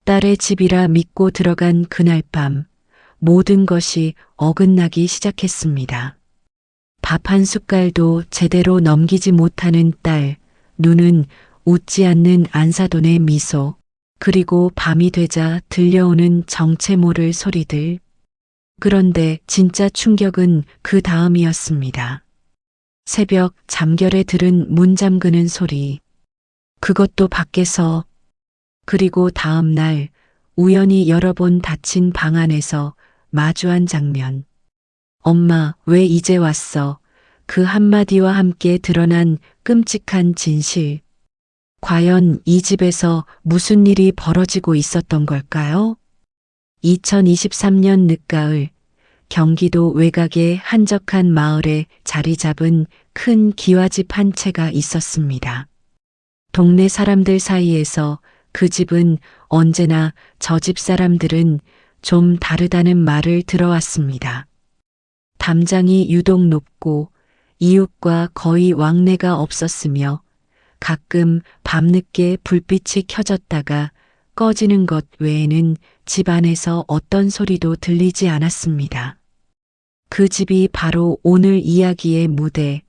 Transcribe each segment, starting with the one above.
딸의 집이라 믿고 들어간 그날 밤 모든 것이 어긋나기 시작했습니다. 밥 한 숟갈도 제대로 넘기지 못하는 딸, 눈은 웃지 않는 안사돈의 미소, 그리고 밤이 되자 들려오는 정체 모를 소리들. 그런데 진짜 충격은 그 다음이었습니다. 새벽 잠결에 들은 문 잠그는 소리. 그것도 밖에서. 그리고 다음 날 우연히 여러 번 닫힌 방 안에서 마주한 장면. 엄마, 왜 이제 왔어? 그 한마디와 함께 드러난 끔찍한 진실. 과연 이 집에서 무슨 일이 벌어지고 있었던 걸까요? 2023년 늦가을, 경기도 외곽의 한적한 마을에 자리 잡은 큰 기와집 한 채가 있었습니다. 동네 사람들 사이에서 그 집은 언제나 저 집 사람들은 좀 다르다는 말을 들어왔습니다. 담장이 유독 높고 이웃과 거의 왕래가 없었으며 가끔 밤늦게 불빛이 켜졌다가 꺼지는 것 외에는 집 안에서 어떤 소리도 들리지 않았습니다. 그 집이 바로 오늘 이야기의 무대,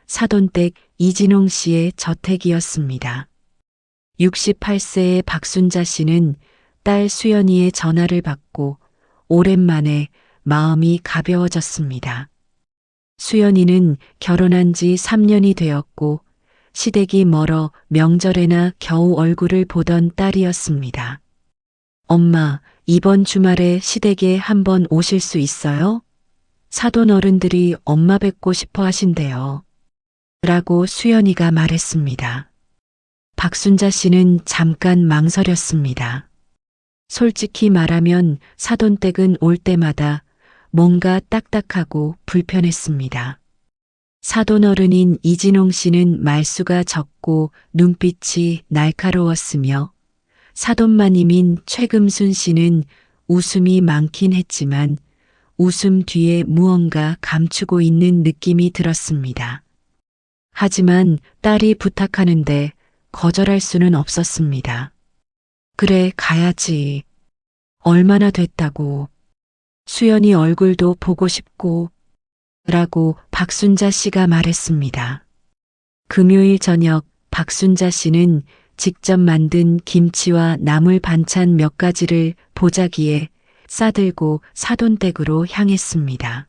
사돈댁 이진홍 씨의 저택이었습니다. 68세의 박순자 씨는 딸 수연이의 전화를 받고 오랜만에 마음이 가벼워졌습니다. 수연이는 결혼한 지 3년이 되었고 시댁이 멀어 명절에나 겨우 얼굴을 보던 딸이었습니다. 엄마, 이번 주말에 시댁에 한번 오실 수 있어요? 사돈 어른들이 엄마 뵙고 싶어 하신대요. 라고 수연이가 말했습니다. 박순자 씨는 잠깐 망설였습니다. 솔직히 말하면 사돈댁은 올 때마다 뭔가 딱딱하고 불편했습니다. 사돈 어른인 이진홍 씨는 말수가 적고 눈빛이 날카로웠으며 사돈마님인 최금순 씨는 웃음이 많긴 했지만 웃음 뒤에 무언가 감추고 있는 느낌이 들었습니다. 하지만 딸이 부탁하는데 거절할 수는 없었습니다. 그래, 가야지. 얼마나 됐다고. 수연이 얼굴도 보고 싶고 라고 박순자 씨가 말했습니다. 금요일 저녁 박순자 씨는 직접 만든 김치와 나물 반찬 몇 가지를 보자기에 싸들고 사돈댁으로 향했습니다.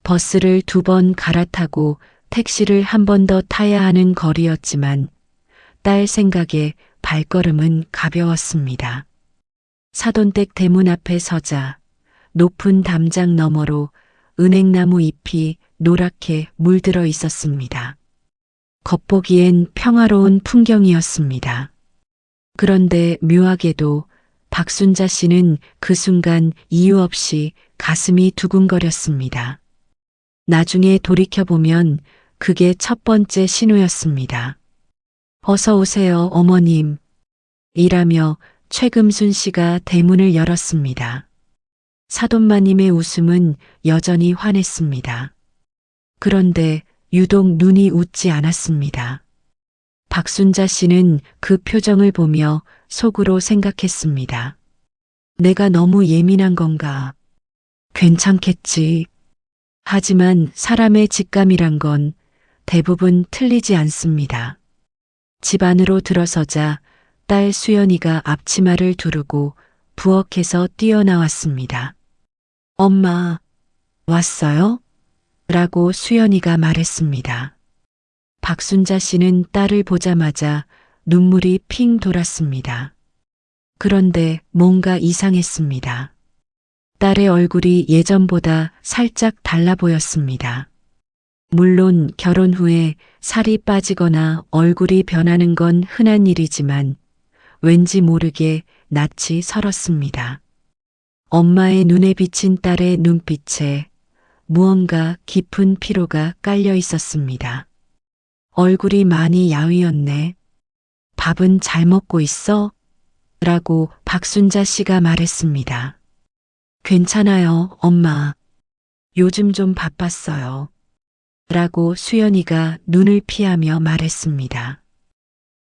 버스를 2번 갈아타고 택시를 한 번 더 타야 하는 거리였지만 딸 생각에 발걸음은 가벼웠습니다. 사돈댁 대문 앞에 서자 높은 담장 너머로 은행나무 잎이 노랗게 물들어 있었습니다. 겉보기엔 평화로운 풍경이었습니다. 그런데 묘하게도 박순자 씨는 그 순간 이유 없이 가슴이 두근거렸습니다. 나중에 돌이켜보면 그게 첫 번째 신호였습니다. 어서 오세요, 어머님. 이라며 최금순 씨가 대문을 열었습니다. 사돈마님의 웃음은 여전히 환했습니다. 그런데 유독 눈이 웃지 않았습니다. 박순자 씨는 그 표정을 보며 속으로 생각했습니다. 내가 너무 예민한 건가? 괜찮겠지. 하지만 사람의 직감이란 건 대부분 틀리지 않습니다. 집 안으로 들어서자 딸 수연이가 앞치마를 두르고 부엌에서 뛰어나왔습니다. 엄마, 왔어요? 라고 수연이가 말했습니다. 박순자 씨는 딸을 보자마자 눈물이 핑 돌았습니다. 그런데 뭔가 이상했습니다. 딸의 얼굴이 예전보다 살짝 달라 보였습니다. 물론 결혼 후에 살이 빠지거나 얼굴이 변하는 건 흔한 일이지만 왠지 모르게 낯이 설었습니다. 엄마의 눈에 비친 딸의 눈빛에 무언가 깊은 피로가 깔려 있었습니다. 얼굴이 많이 야위었네. 밥은 잘 먹고 있어? 라고 박순자 씨가 말했습니다. 괜찮아요, 엄마. 요즘 좀 바빴어요. 라고 수연이가 눈을 피하며 말했습니다.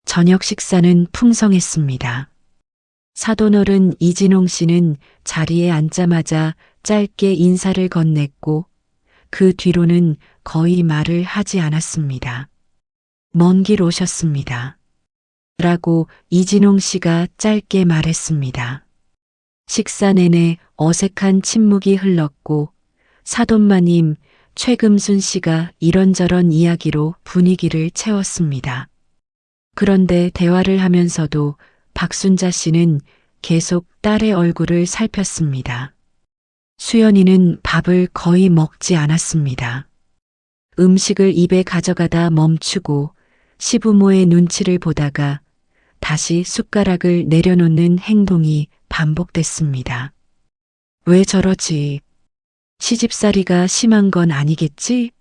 저녁 식사는 풍성했습니다. 사돈어른 이진홍 씨는 자리에 앉자마자 짧게 인사를 건넸고 그 뒤로는 거의 말을 하지 않았습니다. 먼 길 오셨습니다. 라고 이진홍 씨가 짧게 말했습니다. 식사 내내 어색한 침묵이 흘렀고 사돈마님 최금순 씨가 이런저런 이야기로 분위기를 채웠습니다. 그런데 대화를 하면서도 박순자 씨는 계속 딸의 얼굴을 살폈습니다. 수연이는 밥을 거의 먹지 않았습니다. 음식을 입에 가져가다 멈추고 시부모의 눈치를 보다가 다시 숟가락을 내려놓는 행동이 반복됐습니다. 왜 저러지? 시집살이가 심한 건 아니겠지?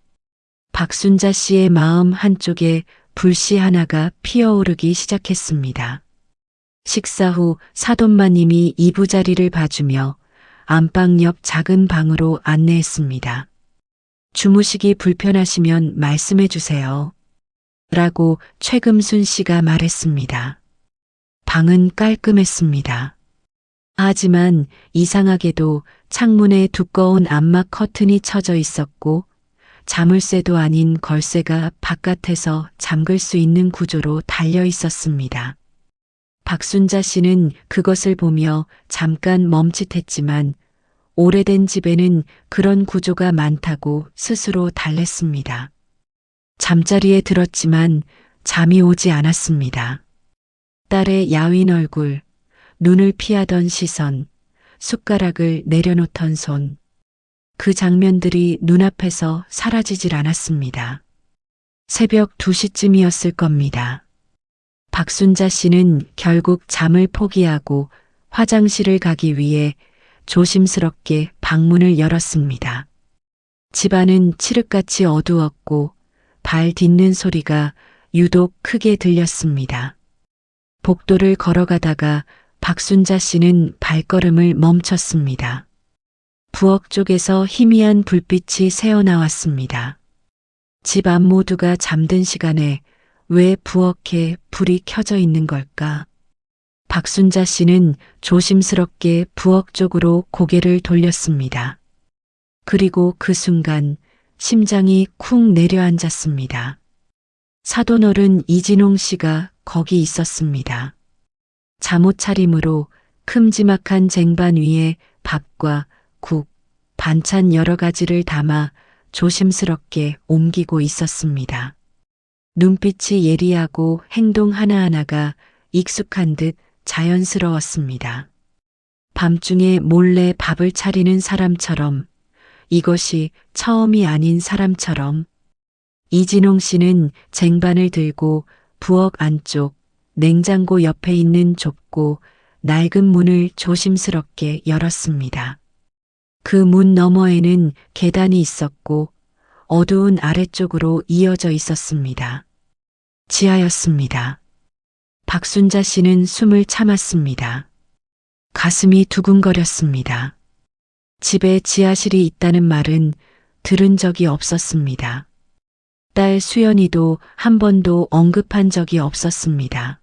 박순자 씨의 마음 한쪽에 불씨 하나가 피어오르기 시작했습니다. 식사 후 사돈마님이 이부자리를 봐주며 안방 옆 작은 방으로 안내했습니다. 주무시기 불편하시면 말씀해 주세요. 라고 최금순 씨가 말했습니다. 방은 깔끔했습니다. 하지만 이상하게도 창문에 두꺼운 암막 커튼이 쳐져 있었고 자물쇠도 아닌 걸쇠가 바깥에서 잠글 수 있는 구조로 달려 있었습니다. 박순자 씨는 그것을 보며 잠깐 멈칫했지만 오래된 집에는 그런 구조가 많다고 스스로 달랬습니다. 잠자리에 들었지만 잠이 오지 않았습니다. 딸의 야윈 얼굴, 눈을 피하던 시선, 숟가락을 내려놓던 손, 그 장면들이 눈앞에서 사라지질 않았습니다. 새벽 2시쯤이었을 겁니다. 박순자 씨는 결국 잠을 포기하고 화장실을 가기 위해 조심스럽게 방문을 열었습니다. 집안은 칠흑같이 어두웠고 발 딛는 소리가 유독 크게 들렸습니다. 복도를 걸어가다가 박순자 씨는 발걸음을 멈췄습니다. 부엌 쪽에서 희미한 불빛이 새어나왔습니다. 집 안 모두가 잠든 시간에 왜 부엌에 불이 켜져 있는 걸까? 박순자 씨는 조심스럽게 부엌 쪽으로 고개를 돌렸습니다. 그리고 그 순간 심장이 쿵 내려앉았습니다. 사돈어른 이진홍 씨가 거기 있었습니다. 잠옷 차림으로 큼지막한 쟁반 위에 밥과 국, 반찬 여러 가지를 담아 조심스럽게 옮기고 있었습니다. 눈빛이 예리하고 행동 하나하나가 익숙한 듯 자연스러웠습니다. 밤중에 몰래 밥을 차리는 사람처럼, 이것이 처음이 아닌 사람처럼. 이진홍 씨는 쟁반을 들고 부엌 안쪽 냉장고 옆에 있는 좁고 낡은 문을 조심스럽게 열었습니다. 그 문 너머에는 계단이 있었고 어두운 아래쪽으로 이어져 있었습니다. 지하였습니다. 박순자 씨는 숨을 참았습니다. 가슴이 두근거렸습니다. 집에 지하실이 있다는 말은 들은 적이 없었습니다. 딸 수연이도 한 번도 언급한 적이 없었습니다.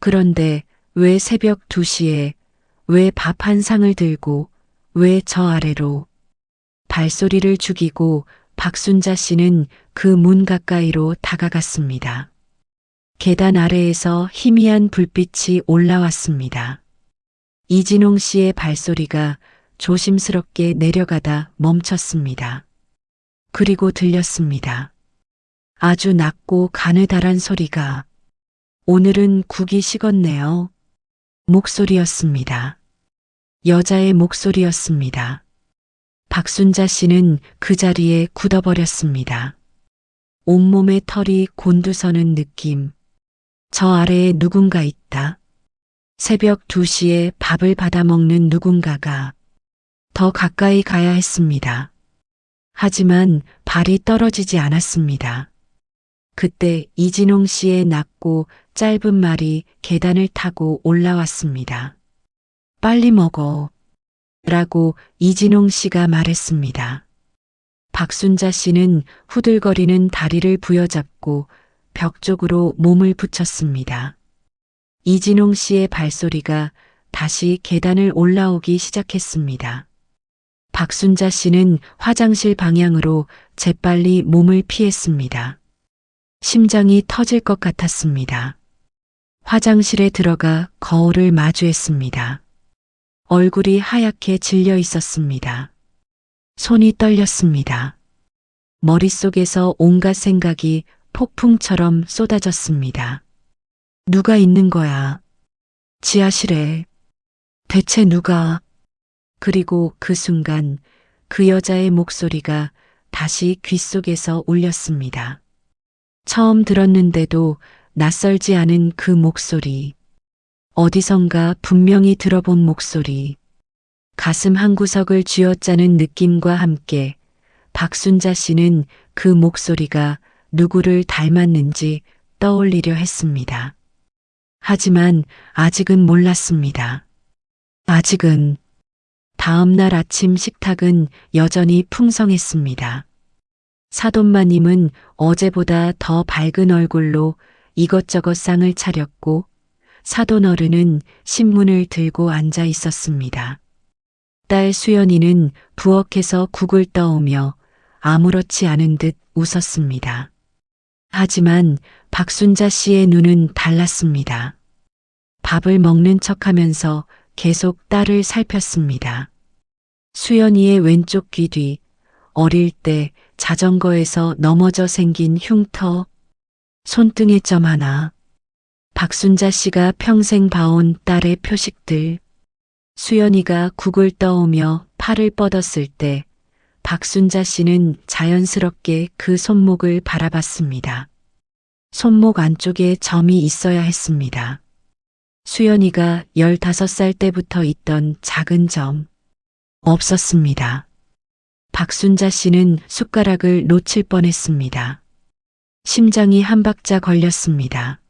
그런데 왜 새벽 2시에, 왜 밥 한 상을 들고, 왜 저 아래로? 발소리를 죽이고 박순자 씨는 그 문 가까이로 다가갔습니다. 계단 아래에서 희미한 불빛이 올라왔습니다. 이진홍 씨의 발소리가 조심스럽게 내려가다 멈췄습니다. 그리고 들렸습니다. 아주 낮고 가느다란 소리가. 오늘은 국이 식었네요. 목소리였습니다. 여자의 목소리였습니다. 박순자 씨는 그 자리에 굳어버렸습니다. 온몸에 털이 곤두서는 느낌. 저 아래에 누군가 있다. 새벽 2시에 밥을 받아먹는 누군가가. 더 가까이 가야 했습니다. 하지만 발이 떨어지지 않았습니다. 그때 이진홍 씨의 낮고 짧은 말이 계단을 타고 올라왔습니다. 빨리 먹어. 라고 이진홍 씨가 말했습니다. 박순자 씨는 후들거리는 다리를 부여잡고 벽 쪽으로 몸을 붙였습니다. 이진홍 씨의 발소리가 다시 계단을 올라오기 시작했습니다. 박순자 씨는 화장실 방향으로 재빨리 몸을 피했습니다. 심장이 터질 것 같았습니다. 화장실에 들어가 거울을 마주했습니다. 얼굴이 하얗게 질려 있었습니다. 손이 떨렸습니다. 머릿속에서 온갖 생각이 폭풍처럼 쏟아졌습니다. 누가 있는 거야? 지하실에. 대체 누가? 그리고 그 순간 그 여자의 목소리가 다시 귓속에서 울렸습니다. 처음 들었는데도 낯설지 않은 그 목소리. 어디선가 분명히 들어본 목소리. 가슴 한구석을 쥐어짜는 느낌과 함께 박순자 씨는 그 목소리가 누구를 닮았는지 떠올리려 했습니다. 하지만 아직은 몰랐습니다. 아직은. 다음 날 아침 식탁은 여전히 풍성했습니다. 사돈마님은 어제보다 더 밝은 얼굴로 이것저것 상을 차렸고 사돈어른은 신문을 들고 앉아 있었습니다. 딸 수연이는 부엌에서 국을 떠오며 아무렇지 않은 듯 웃었습니다. 하지만 박순자 씨의 눈은 달랐습니다. 밥을 먹는 척하면서 계속 딸을 살폈습니다. 수연이의 왼쪽 귀 뒤, 어릴 때 자전거에서 넘어져 생긴 흉터, 손등에 점 하나, 박순자 씨가 평생 봐온 딸의 표식들, 수연이가 국을 떠오며 팔을 뻗었을 때 박순자 씨는 자연스럽게 그 손목을 바라봤습니다. 손목 안쪽에 점이 있어야 했습니다. 수연이가 15살 때부터 있던 작은 점, 없었습니다. 박순자 씨는 숟가락을 놓칠 뻔했습니다. 심장이 한 박자 걸렸습니다.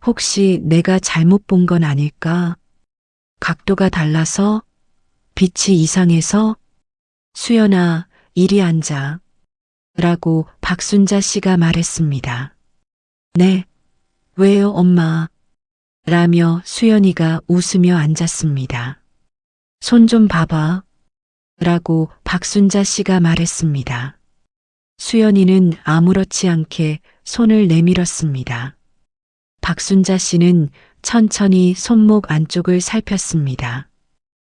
혹시 내가 잘못 본 건 아닐까? 각도가 달라서? 빛이 이상해서? 수연아, 이리 앉아. 라고 박순자 씨가 말했습니다. 네, 왜요, 엄마? 라며 수연이가 웃으며 앉았습니다. 손 좀 봐봐. 라고 박순자 씨가 말했습니다. 수연이는 아무렇지 않게 손을 내밀었습니다. 박순자 씨는 천천히 손목 안쪽을 살폈습니다.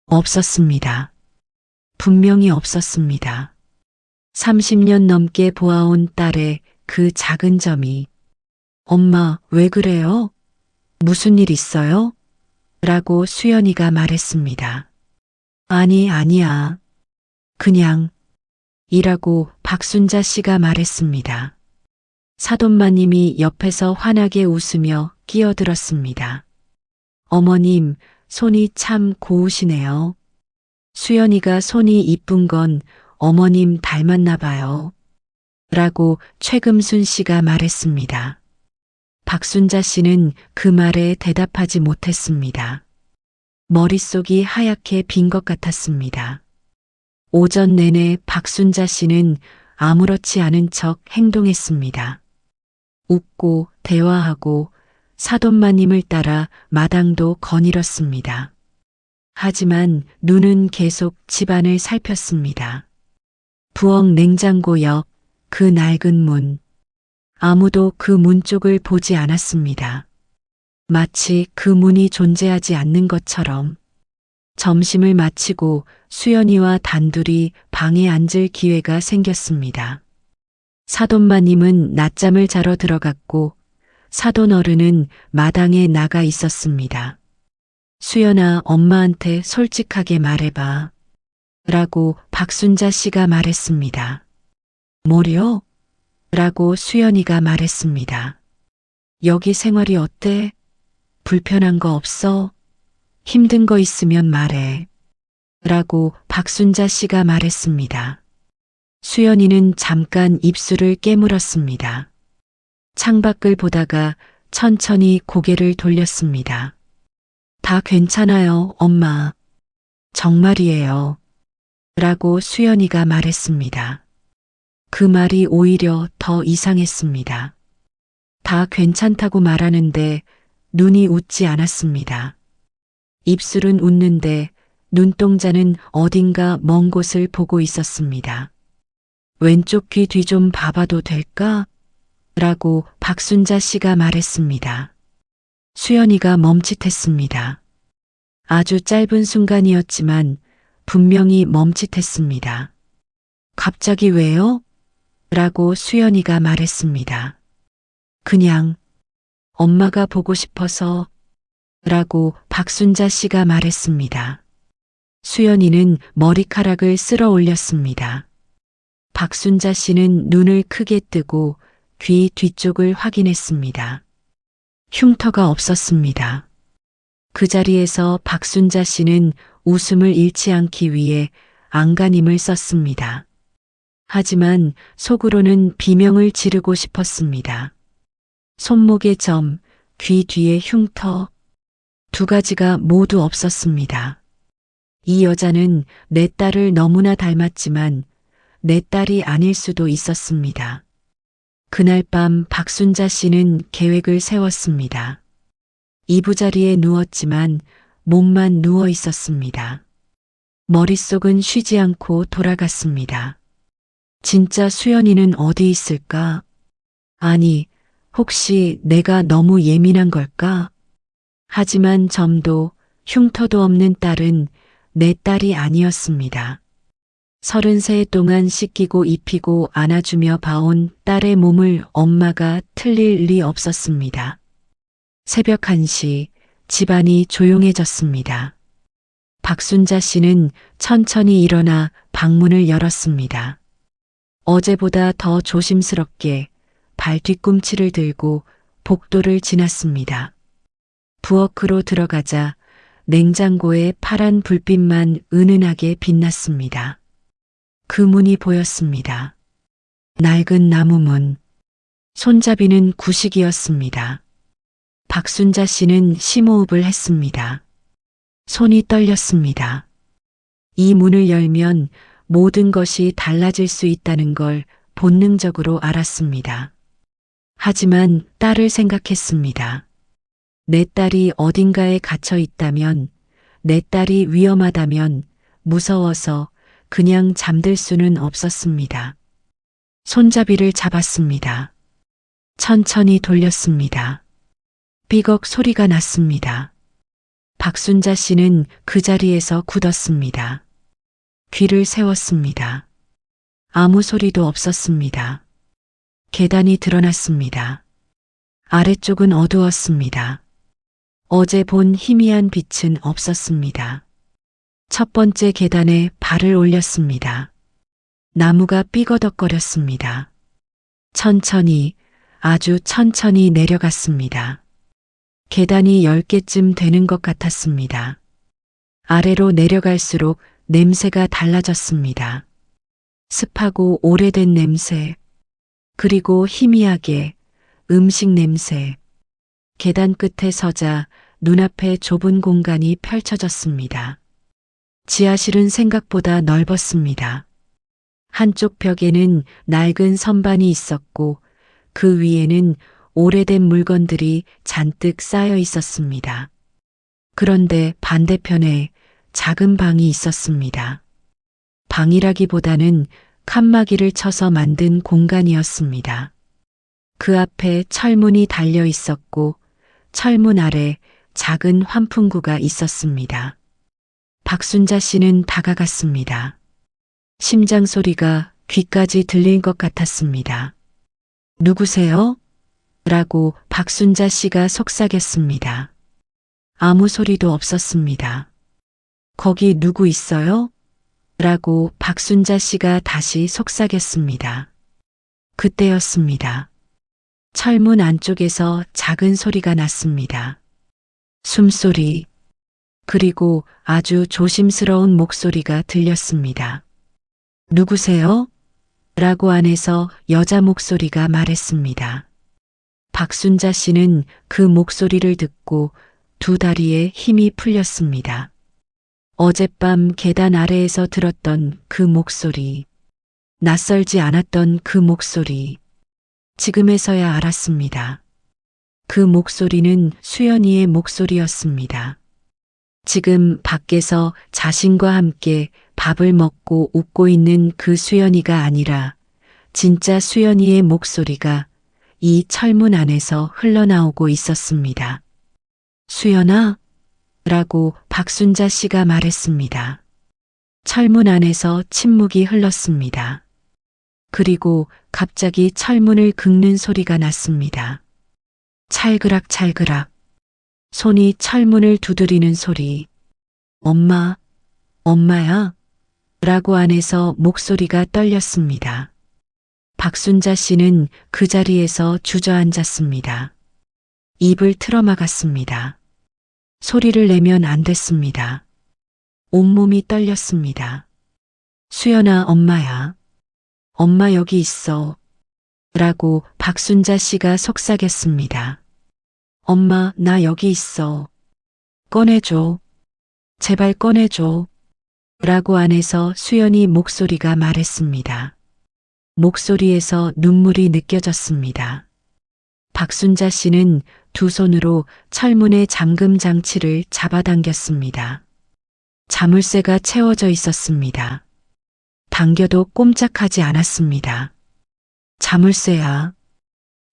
없었습니다. 분명히 없었습니다. 30년 넘게 보아온 딸의 그 작은 점이 엄마, 왜 그래요? 무슨 일 있어요? 라고 수연이가 말했습니다. 아니야. 그냥 이라고 박순자 씨가 말했습니다. 사돈마님이 옆에서 환하게 웃으며 끼어들었습니다. 어머님, 손이 참 고우시네요. 수연이가 손이 이쁜 건 어머님 닮았나 봐요. 라고 최금순 씨가 말했습니다. 박순자 씨는 그 말에 대답하지 못했습니다. 머릿속이 하얗게 빈 것 같았습니다. 오전 내내 박순자 씨는 아무렇지 않은 척 행동했습니다. 웃고 대화하고 사돈마님을 따라 마당도 거닐었습니다. 하지만 눈은 계속 집안을 살폈습니다. 부엌 냉장고 옆 그 낡은 문. 아무도 그 문 쪽을 보지 않았습니다. 마치 그 문이 존재하지 않는 것처럼. 점심을 마치고 수연이와 단둘이 방에 앉을 기회가 생겼습니다. 사돈마님은 낮잠을 자러 들어갔고 사돈어른은 마당에 나가 있었습니다. 수연아, 엄마한테 솔직하게 말해봐. 라고 박순자 씨가 말했습니다. 뭐려? 라고 수연이가 말했습니다. 여기 생활이 어때? 불편한 거 없어? 힘든 거 있으면 말해. 라고 박순자 씨가 말했습니다. 수연이는 잠깐 입술을 깨물었습니다. 창밖을 보다가 천천히 고개를 돌렸습니다. 다 괜찮아요, 엄마. 정말이에요. 라고 수연이가 말했습니다. 그 말이 오히려 더 이상했습니다. 다 괜찮다고 말하는데 눈이 웃지 않았습니다. 입술은 웃는데 눈동자는 어딘가 먼 곳을 보고 있었습니다. 왼쪽 귀 뒤 좀 봐봐도 될까? 라고 박순자 씨가 말했습니다. 수연이가 멈칫했습니다. 아주 짧은 순간이었지만 분명히 멈칫했습니다. 갑자기 왜요? 라고 수연이가 말했습니다. 그냥 엄마가 보고 싶어서 라고 박순자 씨가 말했습니다. 수연이는 머리카락을 쓸어 올렸습니다. 박순자 씨는 눈을 크게 뜨고 귀 뒤쪽을 확인했습니다. 흉터가 없었습니다. 그 자리에서 박순자 씨는 웃음을 잃지 않기 위해 안간힘을 썼습니다. 하지만 속으로는 비명을 지르고 싶었습니다. 손목의 점, 귀 뒤의 흉터, 두 가지가 모두 없었습니다. 이 여자는 내 딸을 너무나 닮았지만 내 딸이 아닐 수도 있었습니다. 그날 밤 박순자 씨는 계획을 세웠습니다. 이부자리에 누웠지만 몸만 누워 있었습니다. 머릿속은 쉬지 않고 돌아갔습니다. 진짜 수연이는 어디 있을까? 아니, 혹시 내가 너무 예민한 걸까? 하지만 점도 흉터도 없는 딸은 내 딸이 아니었습니다. 30세 동안 씻기고 입히고 안아주며 봐온 딸의 몸을 엄마가 틀릴 리 없었습니다. 새벽 1시 집안이 조용해졌습니다. 박순자 씨는 천천히 일어나 방문을 열었습니다. 어제보다 더 조심스럽게 발 뒤꿈치를 들고 복도를 지났습니다. 부엌으로 들어가자 냉장고에 파란 불빛만 은은하게 빛났습니다. 그 문이 보였습니다. 낡은 나무문. 손잡이는 구식이었습니다. 박순자 씨는 심호흡을 했습니다. 손이 떨렸습니다. 이 문을 열면 모든 것이 달라질 수 있다는 걸 본능적으로 알았습니다. 하지만 딸을 생각했습니다. 내 딸이 어딘가에 갇혀 있다면, 내 딸이 위험하다면 무서워서 그냥 잠들 수는 없었습니다. 손잡이를 잡았습니다. 천천히 돌렸습니다. 삐걱 소리가 났습니다. 박순자 씨는 그 자리에서 굳었습니다. 귀를 세웠습니다. 아무 소리도 없었습니다. 계단이 드러났습니다. 아래쪽은 어두웠습니다. 어제 본 희미한 빛은 없었습니다. 첫 번째 계단에 발을 올렸습니다. 나무가 삐거덕거렸습니다. 천천히, 아주 천천히 내려갔습니다. 계단이 10개쯤 되는 것 같았습니다. 아래로 내려갈수록 냄새가 달라졌습니다. 습하고 오래된 냄새, 그리고 희미하게 음식 냄새. 계단 끝에 서자 눈앞에 좁은 공간이 펼쳐졌습니다. 지하실은 생각보다 넓었습니다. 한쪽 벽에는 낡은 선반이 있었고 그 위에는 오래된 물건들이 잔뜩 쌓여 있었습니다. 그런데 반대편에 작은 방이 있었습니다. 방이라기보다는 칸막이를 쳐서 만든 공간이었습니다. 그 앞에 철문이 달려 있었고 철문 아래 작은 환풍구가 있었습니다. 박순자 씨는 다가갔습니다. 심장 소리가 귀까지 들릴 것 같았습니다. 누구세요? 라고 박순자 씨가 속삭였습니다. 아무 소리도 없었습니다. 거기 누구 있어요? 라고 박순자 씨가 다시 속삭였습니다. 그때였습니다. 철문 안쪽에서 작은 소리가 났습니다. 숨소리, 그리고 아주 조심스러운 목소리가 들렸습니다. 누구세요? 라고 안에서 여자 목소리가 말했습니다. 박순자 씨는 그 목소리를 듣고 두 다리에 힘이 풀렸습니다. 어젯밤 계단 아래에서 들었던 그 목소리, 낯설지 않았던 그 목소리, 지금에서야 알았습니다. 그 목소리는 수연이의 목소리였습니다. 지금 밖에서 자신과 함께 밥을 먹고 웃고 있는 그 수연이가 아니라 진짜 수연이의 목소리가 이 철문 안에서 흘러나오고 있었습니다. 수연아? 라고 박순자 씨가 말했습니다. 철문 안에서 침묵이 흘렀습니다. 그리고 갑자기 철문을 긁는 소리가 났습니다. 찰그락 찰그락. 손이 철문을 두드리는 소리. 엄마, 엄마야? 라고 안에서 목소리가 떨렸습니다. 박순자 씨는 그 자리에서 주저앉았습니다. 입을 틀어막았습니다. 소리를 내면 안 됐습니다. 온몸이 떨렸습니다. 수연아, 엄마야. 엄마 여기 있어. 라고 박순자 씨가 속삭였습니다. 엄마, 나 여기 있어. 꺼내줘. 제발 꺼내줘. 라고 안에서 수연이 목소리가 말했습니다. 목소리에서 눈물이 느껴졌습니다. 박순자 씨는 두 손으로 철문의 잠금 장치를 잡아당겼습니다. 자물쇠가 채워져 있었습니다. 당겨도 꼼짝하지 않았습니다. 자물쇠야.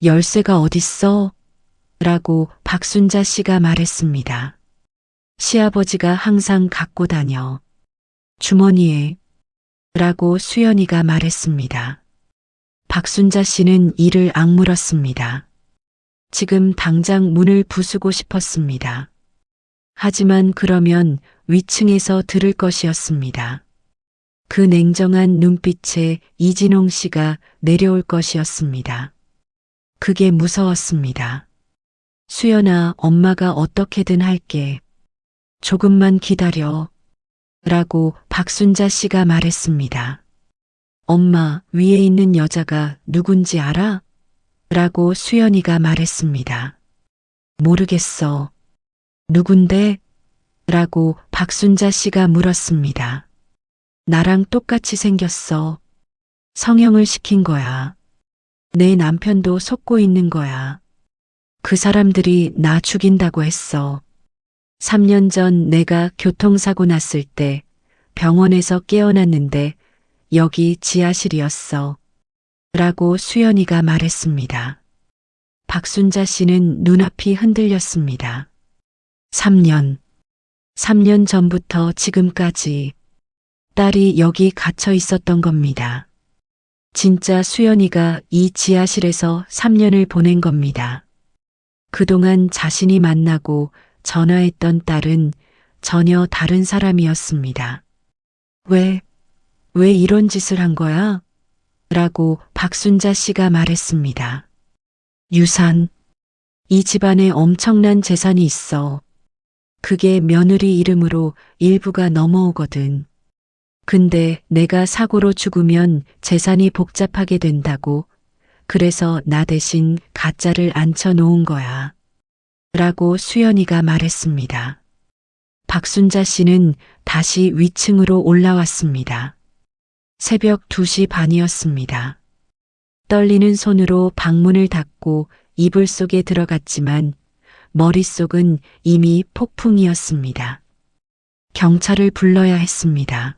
열쇠가 어딨어? 라고 박순자 씨가 말했습니다. 시아버지가 항상 갖고 다녀. 주머니에. 라고 수연이가 말했습니다. 박순자 씨는 이를 악물었습니다. 지금 당장 문을 부수고 싶었습니다. 하지만 그러면 위층에서 들을 것이었습니다. 그 냉정한 눈빛에 이진홍 씨가 내려올 것이었습니다. 그게 무서웠습니다. 수연아, 엄마가 어떻게든 할게. 조금만 기다려. 라고 박순자 씨가 말했습니다. 엄마, 위에 있는 여자가 누군지 알아? 라고 수연이가 말했습니다. 모르겠어. 누군데? 라고 박순자 씨가 물었습니다. 나랑 똑같이 생겼어. 성형을 시킨 거야. 내 남편도 속고 있는 거야. 그 사람들이 나 죽인다고 했어. 3년 전 내가 교통사고 났을 때 병원에서 깨어났는데 여기 지하실이었어. 라고 수연이가 말했습니다. 박순자 씨는 눈앞이 흔들렸습니다. 3년 전부터 지금까지 딸이 여기 갇혀 있었던 겁니다. 진짜 수연이가 이 지하실에서 3년을 보낸 겁니다. 그동안 자신이 만나고 전화했던 딸은 전혀 다른 사람이었습니다. 왜 이런 짓을 한 거야? 라고 박순자 씨가 말했습니다. 유산. 이 집안에 엄청난 재산이 있어. 그게 며느리 이름으로 일부가 넘어오거든. 근데 내가 사고로 죽으면 재산이 복잡하게 된다고. 그래서 나 대신 가짜를 앉혀놓은 거야. 라고 수연이가 말했습니다. 박순자 씨는 다시 위층으로 올라왔습니다. 새벽 2시 반이었습니다. 떨리는 손으로 방문을 닫고 이불 속에 들어갔지만 머릿속은 이미 폭풍이었습니다. 경찰을 불러야 했습니다.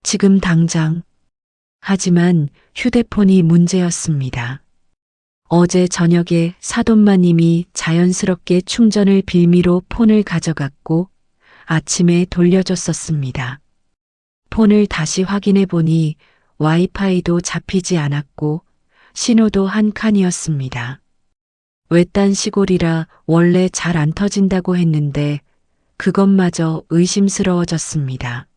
지금 당장. 하지만 휴대폰이 문제였습니다. 어제 저녁에 사돈마님이 자연스럽게 충전을 빌미로 폰을 가져갔고 아침에 돌려줬었습니다. 폰을 다시 확인해 보니 와이파이도 잡히지 않았고 신호도 한 칸이었습니다. 외딴 시골이라 원래 잘 안 터진다고 했는데 그것마저 의심스러워졌습니다.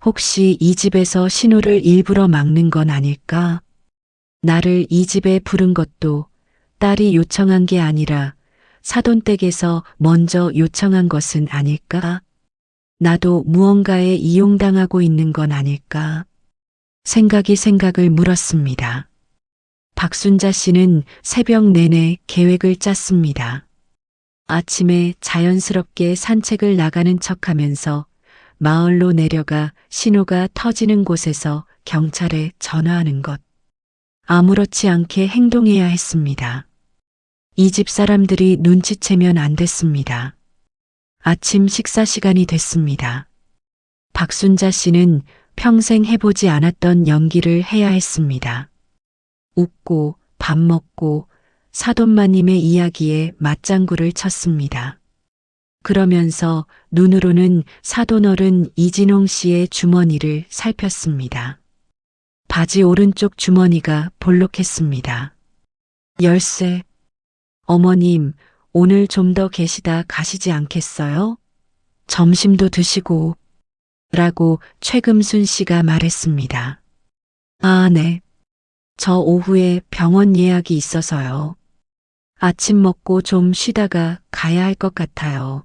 혹시 이 집에서 신호를 일부러 막는 건 아닐까? 나를 이 집에 부른 것도 딸이 요청한 게 아니라 사돈댁에서 먼저 요청한 것은 아닐까? 나도 무언가에 이용당하고 있는 건 아닐까? 생각이 생각을 물었습니다. 박순자 씨는 새벽 내내 계획을 짰습니다. 아침에 자연스럽게 산책을 나가는 척하면서 마을로 내려가 신호가 터지는 곳에서 경찰에 전화하는 것. 아무렇지 않게 행동해야 했습니다. 이 집 사람들이 눈치채면 안 됐습니다. 아침 식사 시간이 됐습니다. 박순자 씨는 평생 해보지 않았던 연기를 해야 했습니다. 웃고 밥 먹고 사돈마님의 이야기에 맞장구를 쳤습니다. 그러면서 눈으로는 사돈어른 이진홍 씨의 주머니를 살폈습니다. 바지 오른쪽 주머니가 볼록했습니다. 열쇠. 어머님, 오늘 좀 더 계시다 가시지 않겠어요? 점심도 드시고. 라고 최금순 씨가 말했습니다. 아, 네. 저 오후에 병원 예약이 있어서요. 아침 먹고 좀 쉬다가 가야 할 것 같아요.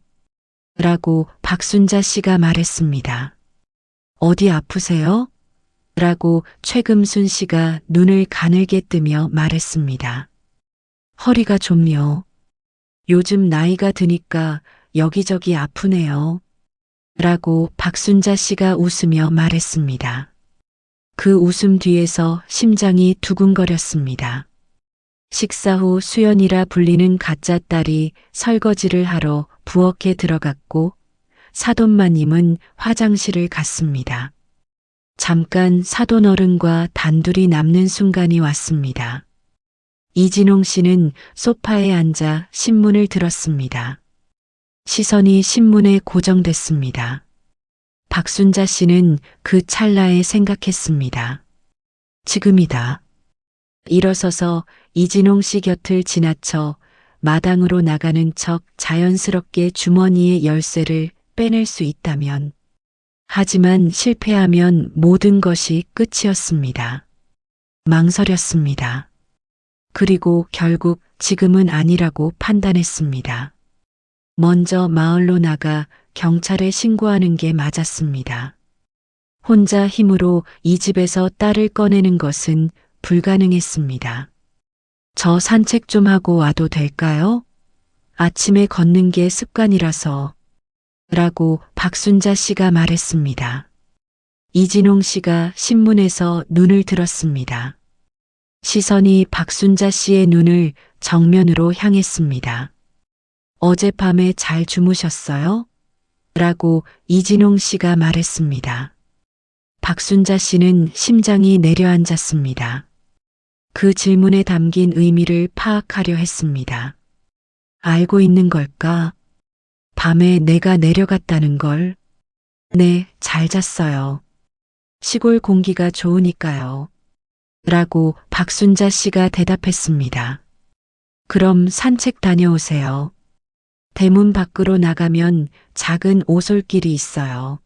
라고 박순자 씨가 말했습니다. 어디 아프세요? 라고 최금순 씨가 눈을 가늘게 뜨며 말했습니다. 허리가 좀요. 요즘 나이가 드니까 여기저기 아프네요. 라고 박순자 씨가 웃으며 말했습니다. 그 웃음 뒤에서 심장이 두근거렸습니다. 식사 후 수연이라 불리는 가짜 딸이 설거지를 하러 부엌에 들어갔고 사돈마님은 화장실을 갔습니다. 잠깐 사돈어른과 단둘이 남는 순간이 왔습니다. 이진홍 씨는 소파에 앉아 신문을 들었습니다. 시선이 신문에 고정됐습니다. 박순자 씨는 그 찰나에 생각했습니다. 지금이다. 일어서서 이진홍 씨 곁을 지나쳐 마당으로 나가는 척 자연스럽게 주머니의 열쇠를 빼낼 수 있다면, 하지만 실패하면 모든 것이 끝이었습니다. 망설였습니다. 그리고 결국 지금은 아니라고 판단했습니다. 먼저 마을로 나가 경찰에 신고하는 게 맞았습니다. 혼자 힘으로 이 집에서 딸을 꺼내는 것은 불가능했습니다. 저 산책 좀 하고 와도 될까요? 아침에 걷는 게 습관이라서. 라고 박순자 씨가 말했습니다. 이진홍 씨가 신문에서 눈을 들었습니다. 시선이 박순자 씨의 눈을 정면으로 향했습니다. 어젯밤에 잘 주무셨어요? 라고 이진홍 씨가 말했습니다. 박순자 씨는 심장이 내려앉았습니다. 그 질문에 담긴 의미를 파악하려 했습니다. 알고 있는 걸까? 밤에 내가 내려갔다는 걸? 네, 잘 잤어요. 시골 공기가 좋으니까요. 라고 박순자 씨가 대답했습니다. 그럼 산책 다녀오세요. 대문 밖으로 나가면 작은 오솔길이 있어요.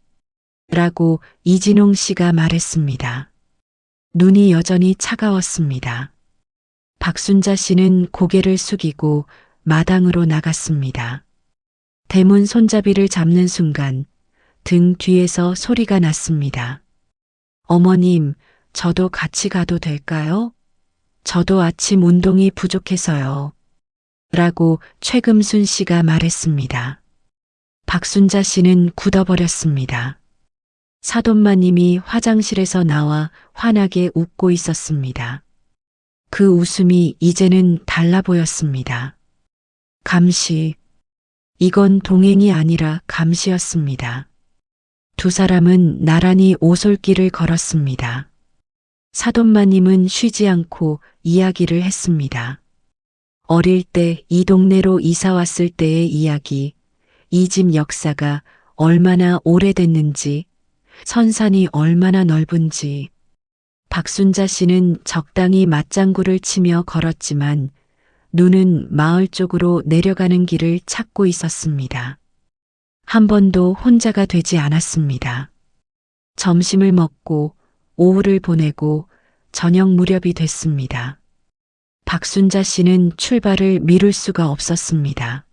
라고 이진홍 씨가 말했습니다. 눈이 여전히 차가웠습니다. 박순자 씨는 고개를 숙이고 마당으로 나갔습니다. 대문 손잡이를 잡는 순간 등 뒤에서 소리가 났습니다. 어머님, 저도 같이 가도 될까요? 저도 아침 운동이 부족해서요. 라고 최금순 씨가 말했습니다. 박순자 씨는 굳어버렸습니다. 사돈마님이 화장실에서 나와 환하게 웃고 있었습니다. 그 웃음이 이제는 달라 보였습니다. 감시. 이건 동행이 아니라 감시였습니다. 두 사람은 나란히 오솔길을 걸었습니다. 사돈마님은 쉬지 않고 이야기를 했습니다. 어릴 때 이 동네로 이사 왔을 때의 이야기, 이 집 역사가 얼마나 오래됐는지, 선산이 얼마나 넓은지. 박순자 씨는 적당히 맞장구를 치며 걸었지만 눈은 마을 쪽으로 내려가는 길을 찾고 있었습니다. 한 번도 혼자가 되지 않았습니다. 점심을 먹고 오후를 보내고 저녁 무렵이 됐습니다. 박순자 씨는 출발을 미룰 수가 없었습니다.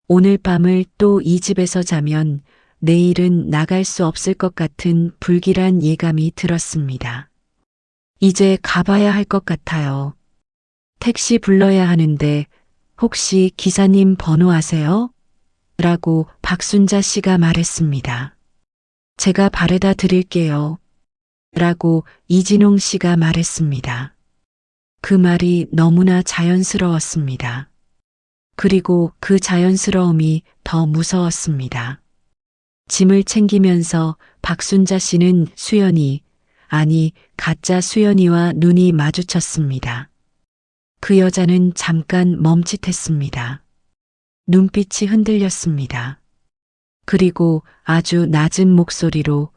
오늘 밤을 또 이 집에서 자면 내일은 나갈 수 없을 것 같은 불길한 예감이 들었습니다. 이제 가봐야 할 것 같아요. 택시 불러야 하는데 혹시 기사님 번호 아세요? 라고 박순자 씨가 말했습니다. 제가 바래다 드릴게요. 라고 이진홍 씨가 말했습니다. 그 말이 너무나 자연스러웠습니다. 그리고 그 자연스러움이 더 무서웠습니다. 짐을 챙기면서 박순자 씨는 수연이, 아니 가짜 수연이와 눈이 마주쳤습니다. 그 여자는 잠깐 멈칫했습니다. 눈빛이 흔들렸습니다. 그리고 아주 낮은 목소리로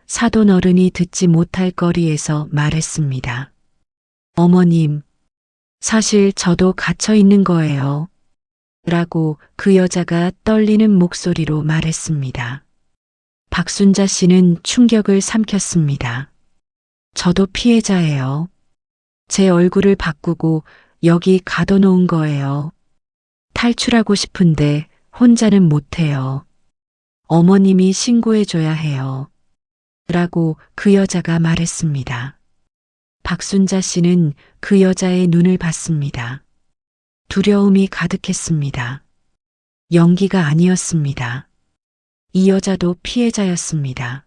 사돈 어른이 듣지 못할 거리에서 말했습니다. 어머님, 사실 저도 갇혀 있는 거예요. 라고 그 여자가 떨리는 목소리로 말했습니다. 박순자 씨는 충격을 삼켰습니다. 저도 피해자예요. 제 얼굴을 바꾸고 여기 가둬놓은 거예요. 탈출하고 싶은데 혼자는 못해요. 어머님이 신고해줘야 해요. 라고 그 여자가 말했습니다. 박순자 씨는 그 여자의 눈을 봤습니다. 두려움이 가득했습니다. 연기가 아니었습니다. 이 여자도 피해자였습니다.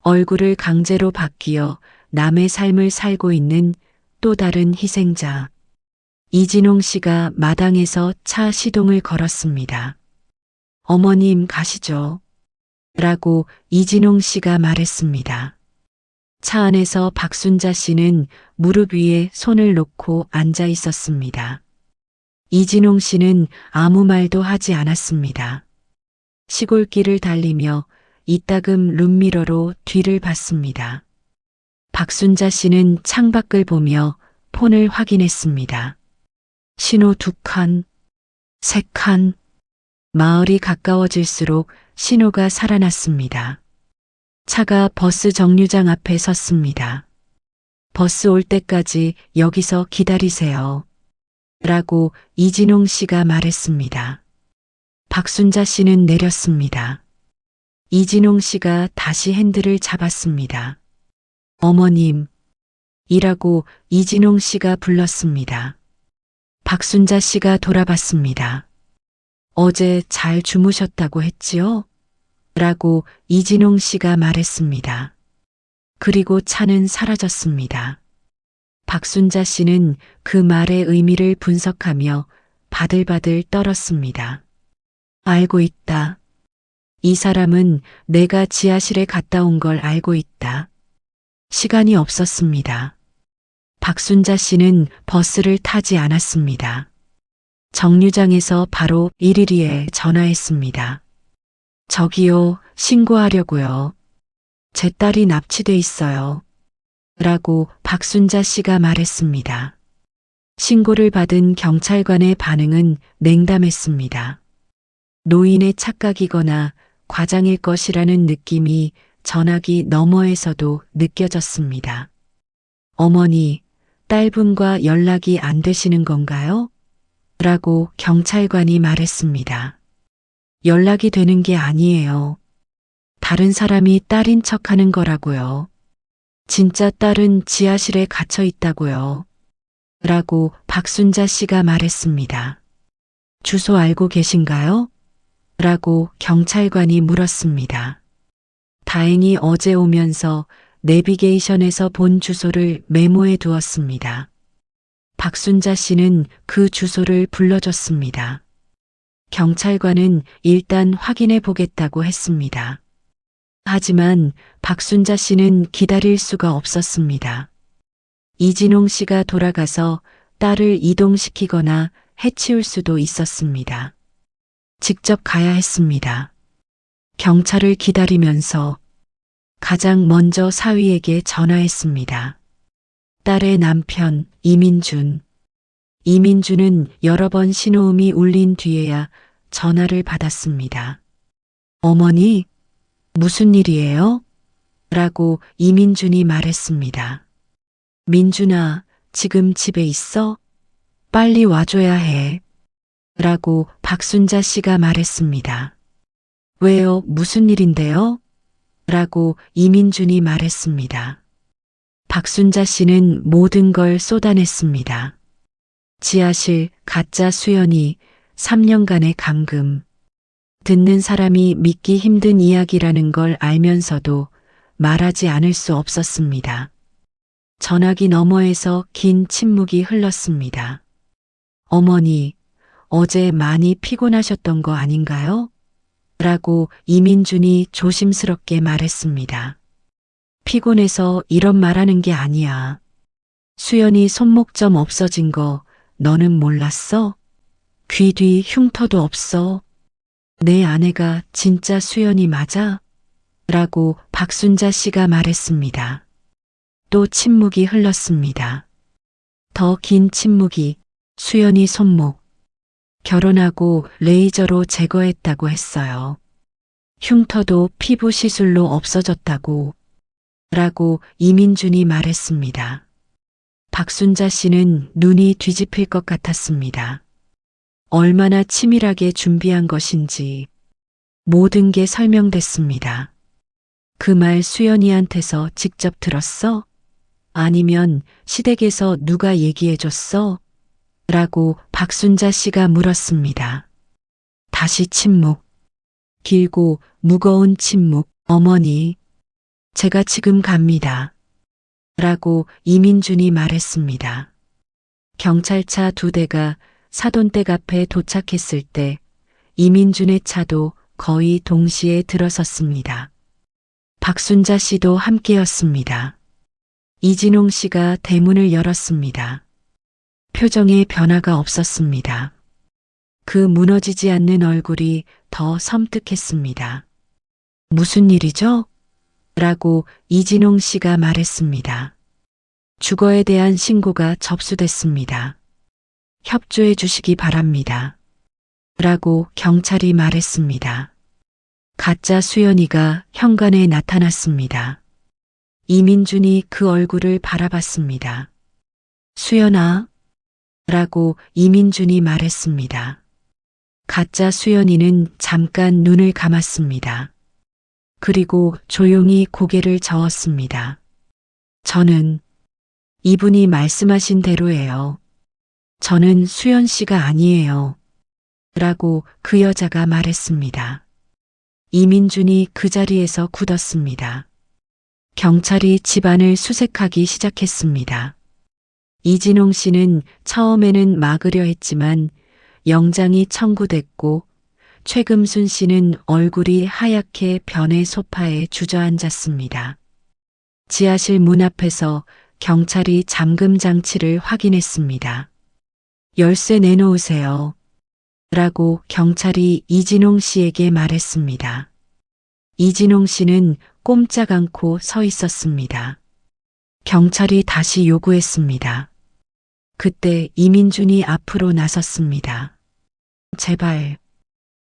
얼굴을 강제로 바뀌어 남의 삶을 살고 있는 또 다른 희생자. 이진홍 씨가 마당에서 차 시동을 걸었습니다. 어머님 가시죠. 라고 이진홍 씨가 말했습니다. 차 안에서 박순자 씨는 무릎 위에 손을 놓고 앉아 있었습니다. 이진홍 씨는 아무 말도 하지 않았습니다. 시골길을 달리며 이따금 룸미러로 뒤를 봤습니다. 박순자 씨는 창밖을 보며 폰을 확인했습니다. 신호 2칸, 3칸. 마을이 가까워질수록 신호가 살아났습니다. 차가 버스 정류장 앞에 섰습니다. 버스 올 때까지 여기서 기다리세요. 라고 이진홍 씨가 말했습니다. 박순자 씨는 내렸습니다. 이진홍 씨가 다시 핸들을 잡았습니다. 어머님, 이라고 이진홍 씨가 불렀습니다. 박순자 씨가 돌아봤습니다. 어제 잘 주무셨다고 했지요? 라고 이진홍 씨가 말했습니다. 그리고 차는 사라졌습니다. 박순자 씨는 그 말의 의미를 분석하며 바들바들 떨었습니다. 알고 있다. 이 사람은 내가 지하실에 갔다 온 걸 알고 있다. 시간이 없었습니다. 박순자 씨는 버스를 타지 않았습니다. 정류장에서 바로 112에 전화했습니다. 저기요, 신고하려고요. 제 딸이 납치돼 있어요. 라고 박순자 씨가 말했습니다. 신고를 받은 경찰관의 반응은 냉담했습니다. 노인의 착각이거나 과장일 것이라는 느낌이 전화기 너머에서도 느껴졌습니다. 어머니, 딸분과 연락이 안 되시는 건가요? 라고 경찰관이 말했습니다. 연락이 되는 게 아니에요. 다른 사람이 딸인 척하는 거라고요. 진짜 딸은 지하실에 갇혀 있다고요. 라고 박순자 씨가 말했습니다. 주소 알고 계신가요? 라고 경찰관이 물었습니다. 다행히 어제 오면서 내비게이션에서 본 주소를 메모해 두었습니다. 박순자 씨는 그 주소를 불러줬습니다. 경찰관은 일단 확인해 보겠다고 했습니다. 하지만 박순자 씨는 기다릴 수가 없었습니다. 이진홍 씨가 돌아가서 딸을 이동시키거나 해치울 수도 있었습니다. 직접 가야 했습니다. 경찰을 기다리면서 가장 먼저 사위에게 전화했습니다. 딸의 남편 이민준. 이민준은 여러 번 신호음이 울린 뒤에야 전화를 받았습니다. 어머니, 무슨 일이에요? 라고 이민준이 말했습니다. 민준아, 지금 집에 있어? 빨리 와줘야 해. 라고 박순자 씨가 말했습니다. 왜요? 무슨 일인데요? 라고 이민준이 말했습니다. 박순자 씨는 모든 걸 쏟아냈습니다. 지하실 가짜 수연이 3년간의 감금. 듣는 사람이 믿기 힘든 이야기라는 걸 알면서도 말하지 않을 수 없었습니다. 전화기 너머에서 긴 침묵이 흘렀습니다. 어머니, 어제 많이 피곤하셨던 거 아닌가요? 라고 이민준이 조심스럽게 말했습니다. 피곤해서 이런 말하는 게 아니야. 수연이 손목 좀 없어진 거 너는 몰랐어? 귀 뒤 흉터도 없어. 내 아내가 진짜 수연이 맞아? 라고 박순자 씨가 말했습니다. 또 침묵이 흘렀습니다. 더 긴 침묵이. 수연이 손목. 결혼하고 레이저로 제거했다고 했어요. 흉터도 피부 시술로 없어졌다고. 라고 이민준이 말했습니다. 박순자 씨는 눈이 뒤집힐 것 같았습니다. 얼마나 치밀하게 준비한 것인지 모든 게 설명됐습니다. 그 말 수연이한테서 직접 들었어? 아니면 시댁에서 누가 얘기해줬어? 라고 박순자 씨가 물었습니다. 다시 침묵. 길고 무거운 침묵. 어머니, 제가 지금 갑니다. 라고 이민준이 말했습니다. 경찰차 2대가 사돈댁 앞에 도착했을 때 이민준의 차도 거의 동시에 들어섰습니다. 박순자 씨도 함께였습니다. 이진홍 씨가 대문을 열었습니다. 표정에 변화가 없었습니다. 그 무너지지 않는 얼굴이 더 섬뜩했습니다. 무슨 일이죠? 라고 이진홍 씨가 말했습니다. 주거에 대한 신고가 접수됐습니다. 협조해 주시기 바랍니다. 라고 경찰이 말했습니다. 가짜 수연이가 현관에 나타났습니다. 이민준이 그 얼굴을 바라봤습니다. 수연아? 라고 이민준이 말했습니다. 가짜 수연이는 잠깐 눈을 감았습니다. 그리고 조용히 고개를 저었습니다. 저는 이분이 말씀하신 대로예요. 저는 수연 씨가 아니에요. 라고 그 여자가 말했습니다. 이민준이 그 자리에서 굳었습니다. 경찰이 집안을 수색하기 시작했습니다. 이진홍 씨는 처음에는 막으려 했지만 영장이 청구됐고 최금순 씨는 얼굴이 하얗게 변해 소파에 주저앉았습니다. 지하실 문 앞에서 경찰이 잠금 장치를 확인했습니다. 열쇠 내놓으세요. 라고 경찰이 이진홍 씨에게 말했습니다. 이진홍 씨는 꼼짝 않고 서 있었습니다. 경찰이 다시 요구했습니다. 그때 이민준이 앞으로 나섰습니다. 제발,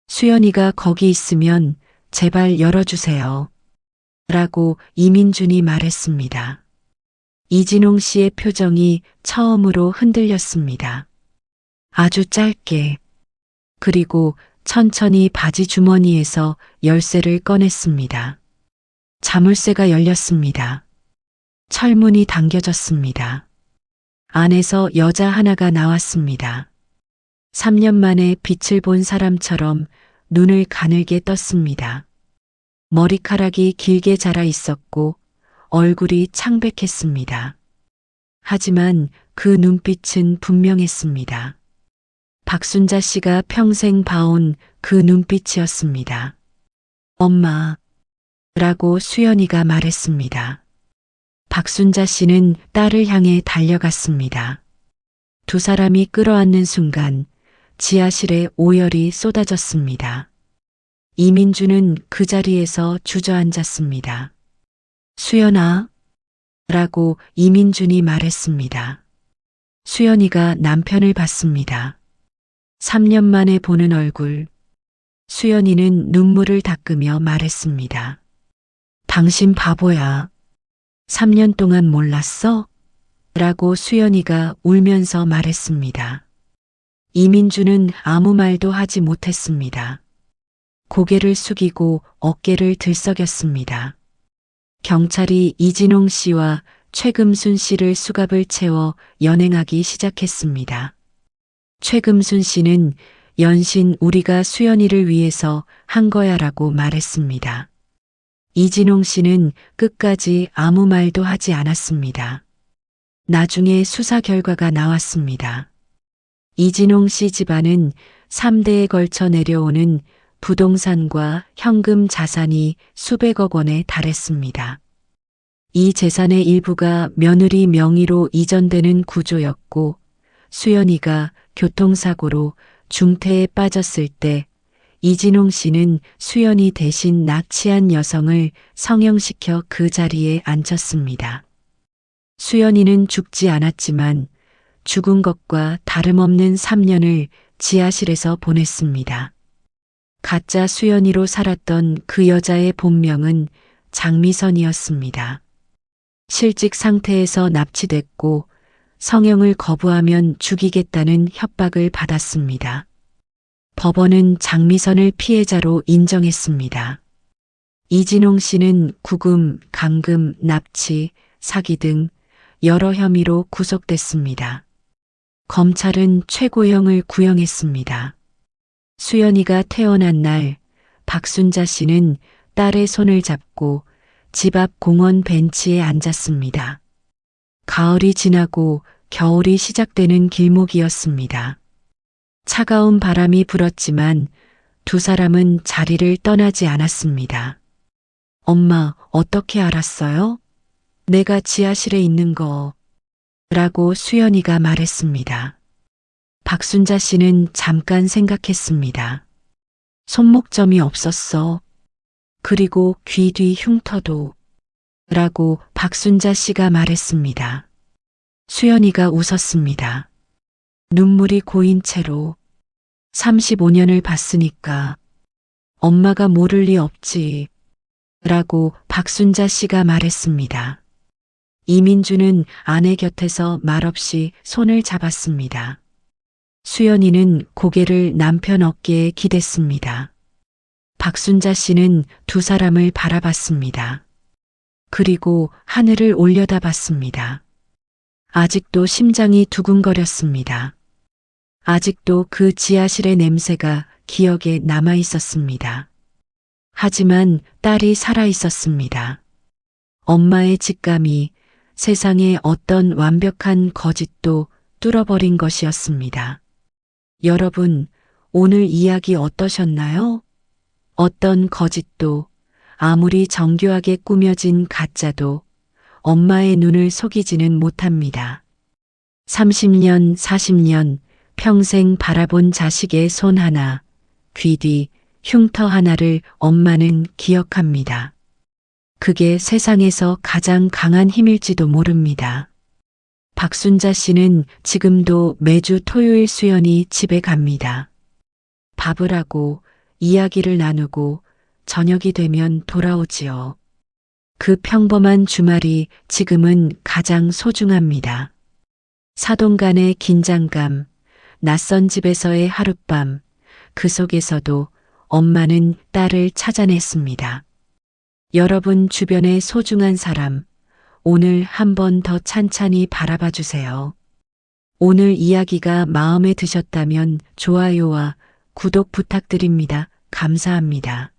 수연이가 거기 있으면 제발 열어주세요. 라고 이민준이 말했습니다. 이진홍 씨의 표정이 처음으로 흔들렸습니다. 아주 짧게. 그리고 천천히 바지 주머니에서 열쇠를 꺼냈습니다. 자물쇠가 열렸습니다. 철문이 당겨졌습니다. 안에서 여자 하나가 나왔습니다. 3년 만에 빛을 본 사람처럼 눈을 가늘게 떴습니다. 머리카락이 길게 자라 있었고 얼굴이 창백했습니다. 하지만 그 눈빛은 분명했습니다. 박순자 씨가 평생 봐온 그 눈빛이었습니다. 엄마, 라고 수연이가 말했습니다. 박순자 씨는 딸을 향해 달려갔습니다. 두 사람이 끌어안는 순간 지하실에 오열이 쏟아졌습니다. 이민준은 그 자리에서 주저앉았습니다. 수연아? 라고 이민준이 말했습니다. 수연이가 남편을 봤습니다. 3년 만에 보는 얼굴. 수연이는 눈물을 닦으며 말했습니다. 당신 바보야. 3년 동안 몰랐어? 라고 수연이가 울면서 말했습니다. 이민준은 아무 말도 하지 못했습니다. 고개를 숙이고 어깨를 들썩였습니다. 경찰이 이진홍 씨와 최금순 씨를 수갑을 채워 연행하기 시작했습니다. 최금순 씨는 연신 우리가 수연이를 위해서 한 거야라고 말했습니다. 이진홍 씨는 끝까지 아무 말도 하지 않았습니다. 나중에 수사 결과가 나왔습니다. 이진홍 씨 집안은 3대에 걸쳐 내려오는 부동산과 현금 자산이 수백억 원에 달했습니다. 이 재산의 일부가 며느리 명의로 이전되는 구조였고 수연이가 교통사고로 중태에 빠졌을 때 이진홍 씨는 수연이 대신 납치한 여성을 성형시켜 그 자리에 앉혔습니다. 수연이는 죽지 않았지만 죽은 것과 다름없는 3년을 지하실에서 보냈습니다. 가짜 수연이로 살았던 그 여자의 본명은 장미선이었습니다. 실직 상태에서 납치됐고 성형을 거부하면 죽이겠다는 협박을 받았습니다. 법원은 장미선을 피해자로 인정했습니다. 이진홍 씨는 구금, 감금, 납치, 사기 등 여러 혐의로 구속됐습니다. 검찰은 최고형을 구형했습니다. 수연이가 태어난 날 박순자 씨는 딸의 손을 잡고 집 앞 공원 벤치에 앉았습니다. 가을이 지나고 겨울이 시작되는 길목이었습니다. 차가운 바람이 불었지만 두 사람은 자리를 떠나지 않았습니다. 엄마, 어떻게 알았어요? 내가 지하실에 있는 거. 라고 수연이가 말했습니다. 박순자 씨는 잠깐 생각했습니다. 손목점이 없었어. 그리고 귀 뒤 흉터도. 라고 박순자 씨가 말했습니다. 수연이가 웃었습니다. 눈물이 고인 채로 35년을 봤으니까 엄마가 모를 리 없지. 라고 박순자 씨가 말했습니다. 이민주는 아내 곁에서 말없이 손을 잡았습니다. 수연이는 고개를 남편 어깨에 기댔습니다. 박순자 씨는 두 사람을 바라봤습니다. 그리고 하늘을 올려다봤습니다. 아직도 심장이 두근거렸습니다. 아직도 그 지하실의 냄새가 기억에 남아 있었습니다. 하지만 딸이 살아 있었습니다. 엄마의 직감이 세상의 어떤 완벽한 거짓도 뚫어버린 것이었습니다. 여러분, 오늘 이야기 어떠셨나요? 어떤 거짓도 아무리 정교하게 꾸며진 가짜도 엄마의 눈을 속이지는 못합니다. 30년, 40년 평생 바라본 자식의 손 하나, 귀 뒤 흉터 하나를 엄마는 기억합니다. 그게 세상에서 가장 강한 힘일지도 모릅니다. 박순자 씨는 지금도 매주 토요일 수연이 집에 갑니다. 밥을 하고 이야기를 나누고 저녁이 되면 돌아오지요. 그 평범한 주말이 지금은 가장 소중합니다. 사돈 간의 긴장감, 낯선 집에서의 하룻밤, 그 속에서도 엄마는 딸을 찾아냈습니다. 여러분 주변의 소중한 사람, 오늘 한 번 더 찬찬히 바라봐 주세요. 오늘 이야기가 마음에 드셨다면 좋아요와 구독 부탁드립니다. 감사합니다.